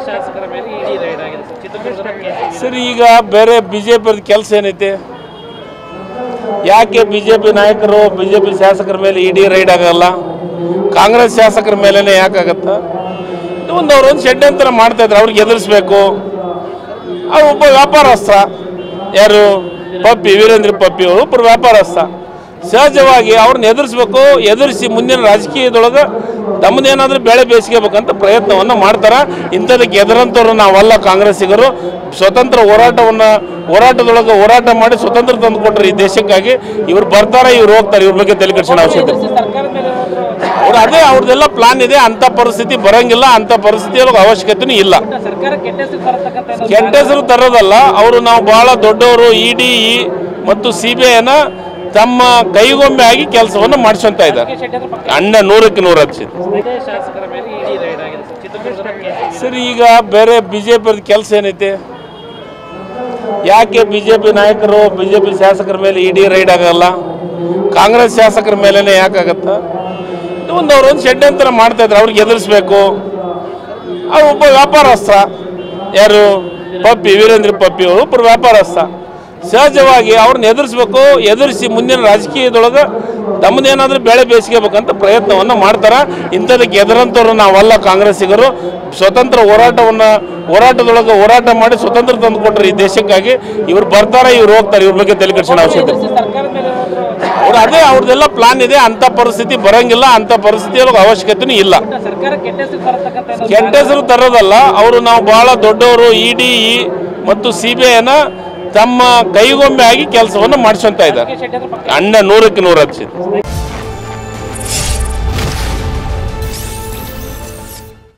ಶಾಸಕರ ಮೇಲೆ ಇಡಿ ರೈಡ್ ಆಗಿದೆ ಸರ್. ಈಗ ಬೇರೆ ಬಿಜೆಪಿ ಕೆಲಸ ಏನೈತೆ? ಯಾಕೆ ಬಿಜೆಪಿ ನಾಯಕರು ಬಿಜೆಪಿ ಶಾಸಕರ ಮೇಲೆ ಇಡಿ ರೈಡ್ ಆಗಲ್ಲ? ಕಾಂಗ್ರೆಸ್ ಶಾಸಕರ ಮೇಲೇ ಯಾಕಾಗತ್ತ? ಅವರೊಂದು ಷಡ್ಯಂತ್ರ ಮಾಡ್ತಾ ಇದ್ರು, ಅವ್ರಿಗೆ ಎದುರಿಸ್ಬೇಕು. ಅವ್ರು ಒಬ್ಬ ವ್ಯಾಪಾರಸ್ಥ, ಯಾರು ಪಪ್ಪಿ ವೀರೇಂದ್ರ ಪಪ್ಪಿ ಅವರು ಒಬ್ಬರು ವ್ಯಾಪಾರಸ್ಥ. ಸಹಜವಾಗಿ ಅವ್ರನ್ನ ಎದುರಿಸ್ಬೇಕು. ಎದುರಿಸಿ ಮುಂದಿನ ರಾಜಕೀಯದೊಳಗೆ ತಮ್ಮದೇನಾದ್ರೂ ಬೆಳೆ ಬೇಯಿಸ್ಕೋಬೇಕಂತ ಪ್ರಯತ್ನವನ್ನು ಮಾಡ್ತಾರೆ. ಇಂಥದಕ್ಕೆ ಎದುರಂತವ್ರು ನಾವಲ್ಲ. ಕಾಂಗ್ರೆಸ್ಸಿಗರು ಸ್ವತಂತ್ರ ಹೋರಾಟದೊಳಗೆ ಹೋರಾಟ ಮಾಡಿ ಸ್ವತಂತ್ರ ತಂದು ಕೊಟ್ಟರು ಈ ದೇಶಕ್ಕಾಗಿ. ಇವ್ರು ಬರ್ತಾರೆ, ಇವ್ರು ಹೋಗ್ತಾರೆ. ಇವ್ರ ಬಗ್ಗೆ ತಲೆ ಕೆಡಿಸೋಣ ಅವಶ್ಯಕತೆ ಅವ್ರು ಅದೇ ಅವ್ರದ್ದೆಲ್ಲ ಪ್ಲಾನ್ ಇದೆ. ಅಂಥ ಪರಿಸ್ಥಿತಿ ಬರಂಗಿಲ್ಲ, ಅಂಥ ಪರಿಸ್ಥಿತಿಯೊಳಗೆ ಅವಶ್ಯಕತೆನೂ ಇಲ್ಲ. ಕೆಟ್ಟ ಹೆಸರು ತರೋದಲ್ಲ. ಅವರು ನಾವು ಬಹಳ ದೊಡ್ಡವರು, ಇಡಿ ಮತ್ತು CBIನ ತಮ್ಮ ಕೈಗೊಂಬೆ ಆಗಿ ಕೆಲಸವನ್ನು ಮಾಡಿಸ್ಕೊಂತ ಇದ್ದಾರೆ. ಅಣ್ಣ 100ಕ್ಕೆ 100 ಹಚ್ಚಿದೆ ಸರ್. ಈಗ ಬೇರೆ ಬಿಜೆಪಿ ಕೆಲಸ ಏನೈತೆ? ಯಾಕೆ ಬಿಜೆಪಿ ನಾಯಕರು ಬಿಜೆಪಿ ಶಾಸಕರ ಮೇಲೆ ಇಡಿ ರೈಡ್ ಆಗಲ್ಲ? ಕಾಂಗ್ರೆಸ್ ಶಾಸಕರ ಮೇಲೇ ಯಾಕಾಗತ್ತ? ಅವರೊಂದು ಷಡ್ಯಂತ್ರ ಮಾಡ್ತಾ ಇದ್ರು, ಅವ್ರಿಗೆ ಎದುರಿಸ್ಬೇಕು. ಅವ್ರು ಒಬ್ಬ ವ್ಯಾಪಾರಸ್ಥ, ಯಾರು ಪಪ್ಪಿ ವೀರೇಂದ್ರ ಪಪ್ಪಿ ಅವರು ಒಬ್ಬರು ವ್ಯಾಪಾರಸ್ಥ. ಸಹಜವಾಗಿ ಅವ್ರನ್ನ ಎದುರಿಸ್ಬೇಕು. ಎದುರಿಸಿ ಮುಂದಿನ ರಾಜಕೀಯದೊಳಗೆ ತಮ್ಮದೇನಾದ್ರೂ ಬೆಳೆ ಬೇಯಿಸ್ಕೋಬೇಕಂತ ಪ್ರಯತ್ನವನ್ನು ಮಾಡ್ತಾರೆ. ಇಂಥದಕ್ಕೆ ಎದುರಂತವ್ರು ನಾವಲ್ಲ. ಕಾಂಗ್ರೆಸ್ಸಿಗರು ಸ್ವತಂತ್ರ ಹೋರಾಟದೊಳಗೆ ಹೋರಾಟ ಮಾಡಿ ಸ್ವತಂತ್ರ ತಂದು ಕೊಟ್ಟರು ಈ ದೇಶಕ್ಕಾಗಿ. ಇವ್ರು ಬರ್ತಾರೆ, ಇವ್ರು ಹೋಗ್ತಾರೆ. ಇವ್ರ ಬಗ್ಗೆ ತಲೆ ಕೆಡಿಸೋಣ ಅವಶ್ಯಕತೆ ಅವ್ರು ಅದೇ ಅವ್ರದ್ದೆಲ್ಲ ಪ್ಲಾನ್ ಇದೆ. ಅಂಥ ಪರಿಸ್ಥಿತಿ ಬರಂಗಿಲ್ಲ, ಅಂಥ ಪರಿಸ್ಥಿತಿಯೊಳಗೆ ಅವಶ್ಯಕತೆನೂ ಇಲ್ಲ. ಕೆಟ್ಟ ಹೆಸರು ತರೋದಲ್ಲ. ಅವರು ನಾವು ಬಹಳ ದೊಡ್ಡವರು, ಇಡಿ ಮತ್ತು CBIನ ತಮ್ಮ ಕೈಗೊಂಬೆ ಆಗಿ ಕೆಲಸವನ್ನು ಮಾಡಿಸ್ಕೊಂತ ಇದ್ದಾರೆ. ಅಣ್ಣ 100ಕ್ಕೆ 100 ಹಚ್ಚಿದೆ.